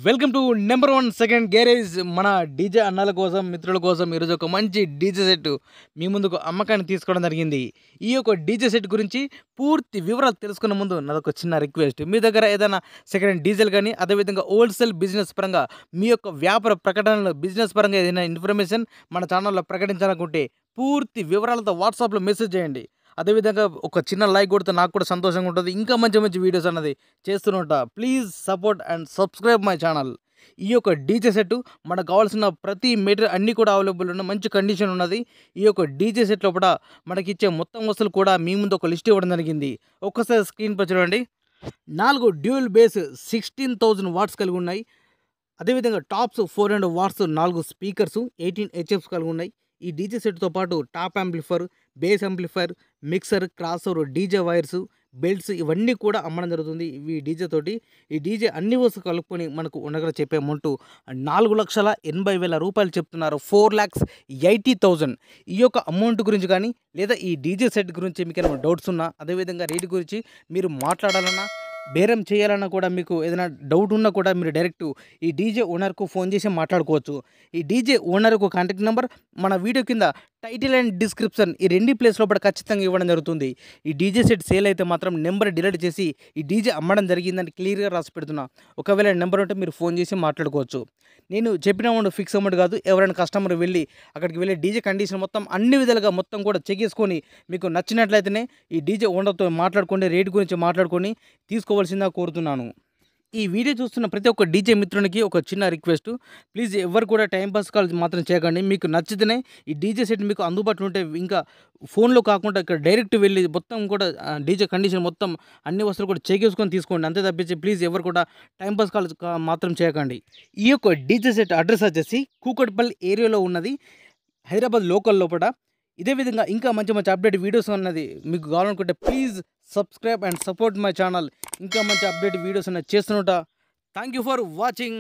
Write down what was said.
Welcome to number 1 second garage. మన DJ అన్నాల కోసం, మిత్రుల కోసం ఈరోజు ఒక మంచి డీజే సెట్ మీ ముందుకు అమ్మకానికి తీసుకోవడం జరిగింది. ఈ యొక్క డీజే సెట్ గురించి పూర్తి వివరాలు తెలుసుకునే ముందు నాదొక చిన్న రిక్వెస్ట్. మీ దగ్గర ఏదైనా సెకండ్ హ్యాండ్ డీజిల్ కానీ, అదేవిధంగా హోల్సేల్ బిజినెస్ పరంగా మీ యొక్క వ్యాపార ప్రకటనలు, బిజినెస్ పరంగా ఏదైనా ఇన్ఫర్మేషన్ మన ఛానల్లో ప్రకటించాలనుకుంటే పూర్తి వివరాలతో వాట్సాప్లో మెసేజ్ చేయండి. అదేవిధంగా ఒక చిన్న లైక్ కొడితే నాకు కూడా సంతోషంగా ఉంటుంది. ఇంకా మంచి మంచి వీడియోస్ అన్నది చేస్తూనే ఉంటా. Please support and subscribe my channel. ఈ యొక్క డీజే సెట్ మనకు కావాల్సిన ప్రతి మెటీరియల్ అన్నీ కూడా అవైలబుల్ ఉన్న మంచి కండిషన్ ఉన్నది. ఈ యొక్క డీజే సెట్ లోపల మనకిచ్చే మొత్తం వస్తువులు కూడా మీ ముందు ఒక లిస్ట్ ఇవ్వడం జరిగింది. ఒక్కసారి స్క్రీన్ పై చూడండి. 4 డ్యూయల్ బేస్ 16,000 వాట్స్ కలిగి ఉన్నాయి. అదేవిధంగా టాప్స్ 400 వాట్స్ 4 స్పీకర్స్ 18 హెచ్ఎఫ్స్ కలిగి ఉన్నాయి. ఈ డీజే సెట్తో పాటు top amplifier, base amplifier, mixer, cross over, DJ wires, belts ఇవన్నీ కూడా అమ్మడం జరుగుతుంది. ఈ డీజే తోటి ఈ డీజే అన్ని వస్తువులు కలుపుకొని మనకు ఉండగా చెప్పే అమౌంట్ 4,80,000 రూపాయలు చెప్తున్నారు. 4,80,000. ఈ యొక్క అమౌంట్ గురించి కానీ, లేదా ఈ డీజే సెట్ గురించి మీకు ఏమైనా డౌట్స్ ఉన్నా, అదేవిధంగా రేటు గురించి మీరు మాట్లాడాలన్నా, బేరం చేయాలన్నా కూడా, మీకు ఏదైనా డౌట్ ఉన్నా కూడా మీరు డైరెక్ట్ ఈ డీజే ఓనర్కు ఫోన్ చేసి మాట్లాడుకోవచ్చు. ఈ డీజే ఓనర్కు కాంటాక్ట్ నెంబర్ మన వీడియో కింద టైటిల్ అండ్ డిస్క్రిప్షన్ ఈ 2 ప్లేస్ లోపల ఖచ్చితంగా ఇవ్వడం జరుగుతుంది. ఈ డీజే సెట్ సేల్ అయితే మాత్రం నెంబర్ డిలీట్ చేసి ఈ డీజే అమ్మడం జరిగిందని క్లియర్గా రాసి పెడుతున్నా. ఒకవేళ నెంబర్ ఉంటే మీరు ఫోన్ చేసి మాట్లాడుకోవచ్చు. నేను చెప్పిన అమౌంట్ ఫిక్స్ అమౌంట్ కాదు. ఎవరైనా కస్టమర్ వెళ్ళి అక్కడికి వెళ్ళి డీజే కండిషన్ మొత్తం అన్ని విధాలుగా మొత్తం కూడా చెక్ చేసుకొని మీకు నచ్చినట్లయితేనే ఈ డీజే ఓనర్తో మాట్లాడుకొని రేట్ గురించి మాట్లాడుకొని తీసుకోవాల్సిందిగా కోరుతున్నాను. ఈ వీడియో చూస్తున్న ప్రతి ఒక్క డీజే మిత్రునికి ఒక చిన్న రిక్వెస్ట్. ప్లీజ్ ఎవరు కూడా టైంపాస్ కాల్ మాత్రం చేయకండి. మీకు నచ్చితేనే ఈ డీజే సెట్ మీకు అందుబాటులో ఉంటే, ఇంకా ఫోన్లో కాకుండా ఇక్కడ డైరెక్ట్ వెళ్ళి మొత్తం కూడా డీజే కండిషన్ మొత్తం అన్ని వస్తువులు కూడా చెక్ చేసుకొని తీసుకోండి. అంతే తప్పించి ప్లీజ్ ఎవరు కూడా టైంపాస్ కాల్ మాత్రం చేయకండి. ఈ యొక్క డీజే సెట్ అడ్రస్ వచ్చేసి కూకట్పల్లి ఏరియాలో ఉన్నది, హైదరాబాద్ లోకల్ లోపల. ఇదే విధంగా ఇంకా మంచి మంచి అప్డేట్ వీడియోస్ అన్నది మీకు కావాలనుకుంటే please subscribe and support my channel. ఇంకా మంచి అప్డేట్ వీడియోస్ అన్నది చేస్తున్నట. Thank you for watching.